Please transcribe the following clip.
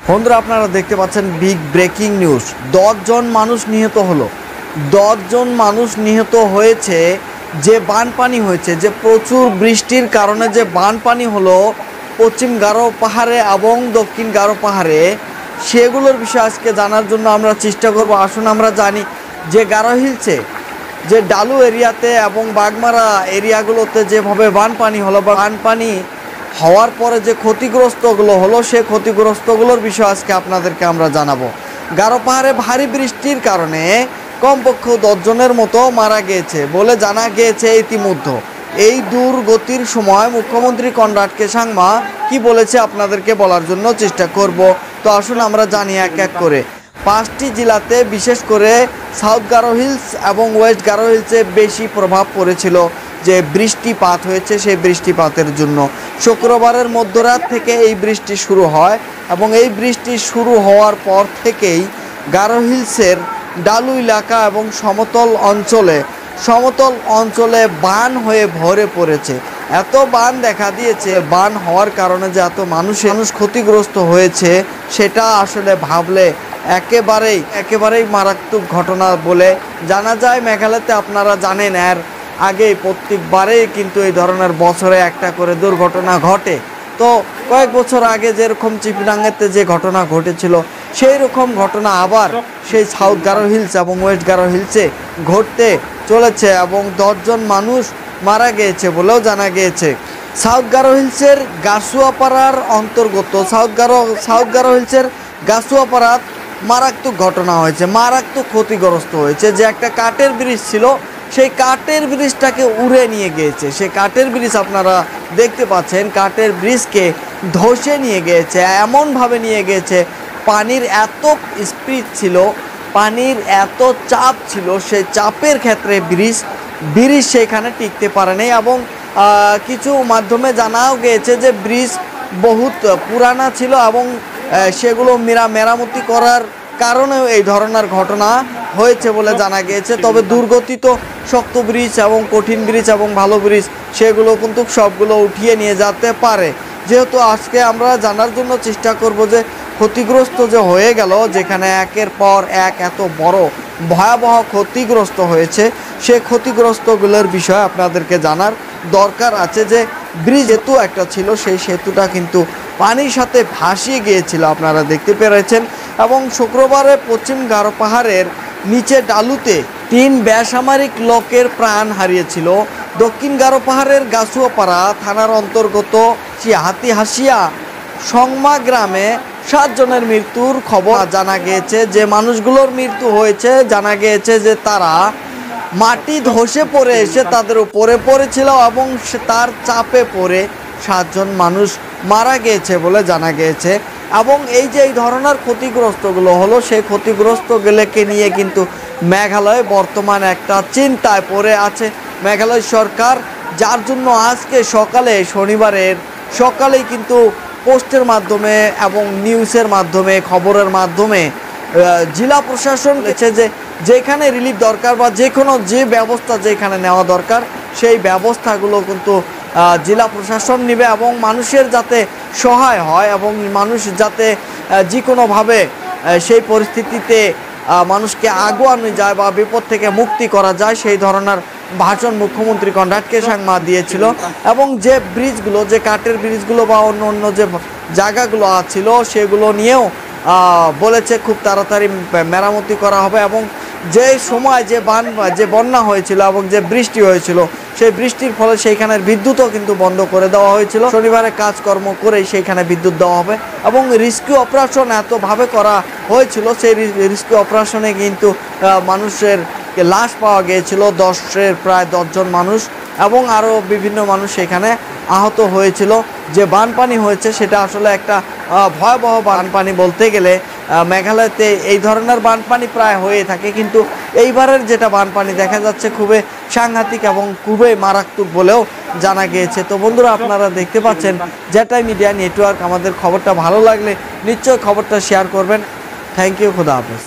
বন্ধুরা আপনারা দেখতে পাচ্ছেন বিগ ব্রেকিং নিউজ। 10 জন মানুষ নিহত হলো। 10 জন মানুষ নিহত হয়েছে যে বানপানি হয়েছে, যে প্রচুর বৃষ্টির কারণে যে বানপানি হলো পশ্চিম গারো পাহাড়ে এবং দক্ষিণ গারো পাহাড়ে, সেগুলোর বিষয়ে আজকে জানার জন্য আমরা চেষ্টা করব। আসুন আমরা জানি যে গারো হিলসে, যে ডালু এরিয়াতে এবং বাগমারা এরিয়াগুলোতে যেভাবে বানপানি হলো বা বানপানি হওয়ার পরে যে ক্ষতিগ্রস্তগুলো হলো, সে ক্ষতিগ্রস্তগুলোর বিষয়ে আজকে আপনাদেরকে আমরা জানাবো। গারো পাহাড়ে ভারী বৃষ্টির কারণে কমপক্ষে 10 জনের মতো মারা গিয়েছে বলে জানা গিয়েছে ইতিমধ্যে। এই দুর্গতির সময় মুখ্যমন্ত্রী কনরাড কে সাংমা কি বলেছে আপনাদেরকে বলার জন্য চেষ্টা করব। তো আসুন আমরা জানি এক এক করে। 5টি জেলাতে বিশেষ করে সাউথ গারো হিলস এবং ওয়েস্ট গারো হিলসে বেশি প্রভাব পড়েছিল যে বৃষ্টিপাত হয়েছে। সেই বৃষ্টিপাতের জন্য শুক্রবারের মধ্যরাত থেকে এই বৃষ্টি শুরু হয় এবং এই বৃষ্টি শুরু হওয়ার পর থেকেই গারো হিলসের ডালু এলাকা এবং সমতল অঞ্চলে বান হয়ে ভরে পড়েছে। এত বান দেখা দিয়েছে, বান হওয়ার কারণে যে এত মানুষ ক্ষতিগ্রস্ত হয়েছে সেটা আসলে ভাবলে একেবারেই মারাত্মক ঘটনা বলে জানা যায়। মেঘালয়তে আপনারা জানেন এর আগে প্রত্যেকবারেই কিন্তু এই ধরনের বছরে একটা করে দুর্ঘটনা ঘটে। তো কয়েক বছর আগে যেরকম চিপিডাঙ্গাতে যে ঘটনা ঘটেছিল, সেই রকম ঘটনা আবার সেই সাউথ গারো হিলস এবং ওয়েস্ট গারো হিলসে ঘটতে চলেছে এবং 10 জন মানুষ মারা গিয়েছে বলেও জানা গিয়েছে। সাউথ গারো হিলসের গাছুয়াপাড়ার অন্তর্গত সাউথ গারো হিলসের গাছুয়াপাড়াত মারাত্মক ঘটনা হয়েছে, মারাত্মক ক্ষতিগ্রস্ত হয়েছে। যে একটা কাঠের ব্রিজ ছিল, সেই কাঠের ব্রিজটাকে উড়ে নিয়ে গিয়েছে। সেই কাঠের ব্রিজ আপনারা দেখতে পাচ্ছেন, কাঠের ব্রিজকে ধসে নিয়ে গিয়েছে, এমনভাবে নিয়ে গিয়েছে। পানির এত স্পিড ছিল, পানির এত চাপ ছিল, সেই চাপের ক্ষেত্রে ব্রিজ সেখানে টিকতে পারেনি এবং কিছু মাধ্যমে জানাও গিয়েছে যে ব্রিজ বহুত পুরানা ছিল এবং সেগুলো মেরামতি করার কারণেও এই ধরনের ঘটনা হয়েছে বলে জানা গিয়েছে। তবে দুর্গতিত শক্ত ব্রিজ এবং কঠিন ব্রিজ এবং ভালো ব্রিজ সেগুলো কিন্তু সবগুলো উঠিয়ে নিয়ে যেতে পারে। যেহেতু আজকে আমরা জানার জন্য চেষ্টা করব যে ক্ষতিগ্রস্ত যে হয়ে গেল, যেখানে একের পর এক এত বড় ভয়াবহ ক্ষতিগ্রস্ত হয়েছে, সে ক্ষতিগ্রস্তগুলোর বিষয়ে আপনাদেরকে জানার দরকার আছে। যে ব্রিজ সেতু একটা ছিল, সেই সেতুটা কিন্তু পানির সাথে ভাসিয়ে গিয়েছিল, আপনারা দেখতে পেরেছেন। এবং শুক্রবারে পশ্চিম গারো পাহাড়ের নিচে ডালুতে 3 বেসামরিক লোকের প্রাণ হারিয়েছিল। দক্ষিণ গারো পাহাড়ের গাছুয়াপাড়া থানার অন্তর্গত হাতিহাসিয়া সংমা গ্রামে 7 জনের মৃত্যুর খবর জানা গিয়েছে। যে মানুষগুলোর মৃত্যু হয়েছে, জানা গিয়েছে যে তারা মাটি ধসে পড়ে এসে তাদের উপরে পড়েছিল এবং তার চাপে পড়ে 7 জন মানুষ মারা গিয়েছে বলে জানা গিয়েছে। এবং এই যে এই ধরনের ক্ষতিগ্রস্তগুলো হলো, সেই ক্ষতিগ্রস্তগুলোকে নিয়ে কিন্তু মেঘালয় বর্তমান একটা চিন্তায় পড়ে আছে মেঘালয় সরকার, যার জন্য আজকে শনিবারের সকালেই কিন্তু পোস্টের মাধ্যমে এবং নিউজের মাধ্যমে, খবরের মাধ্যমে জেলা প্রশাসন বলেছে যে যেখানে রিলিফ দরকার বা যে ব্যবস্থা যেখানে নেওয়া দরকার, সেই ব্যবস্থাগুলো কিন্তু জেলা প্রশাসন নেবে এবং মানুষের যাতে সহায় হয় এবং মানুষ যাতে যে কোনোভাবে সেই পরিস্থিতিতে মানুষকে আগুয়ানো যায় বা বিপদ থেকে মুক্তি করা যায়, সেই ধরনের ভাষণ মুখ্যমন্ত্রী কনরাড কে সাংমা দিয়েছিল। এবং যে ব্রিজগুলো, যে কাঠের ব্রিজগুলো বা অন্য যে জায়গাগুলো ছিল, সেগুলো নিয়েও বলেছে খুব তাড়াতাড়ি মেরামতি করা হবে। এবং যে সময় যে বন্যা হয়েছিল এবং যে বৃষ্টি হয়েছিল, সেই বৃষ্টির ফলে সেইখানের বিদ্যুৎও কিন্তু বন্ধ করে দেওয়া হয়েছিল। শনিবারে কাজকর্ম করেই সেইখানে বিদ্যুৎ দেওয়া হবে এবং রেস্কিউ অপারেশন এতভাবে করা হয়েছিল, সেই রেস্কিউ অপারেশনে কিন্তু মানুষের লাশ পাওয়া গিয়েছিল, প্রায় 10 জন মানুষ এবং আরও বিভিন্ন মানুষ সেখানে আহত হয়েছিল। যে বানপানি হয়েছে সেটা আসলে একটা ভয়াবহ বানপানি বলতে গেলে। মেঘালয়তে এই ধরনের বানপানি প্রায় হয়ে থাকে, কিন্তু এইবারের যেটা বানপানি দেখা যাচ্ছে খুবই সাংঘাতিক এবং খুবই মারাত্মক বলেও জানা গিয়েছে। তো বন্ধুরা আপনারা দেখতে পাচ্ছেন জেটাই মিডিয়া নেটওয়ার্ক। আমাদের খবরটা ভালো লাগলে নিশ্চয়ই খবরটা শেয়ার করবেন। থ্যাংক ইউ, খুদা হাফেজ।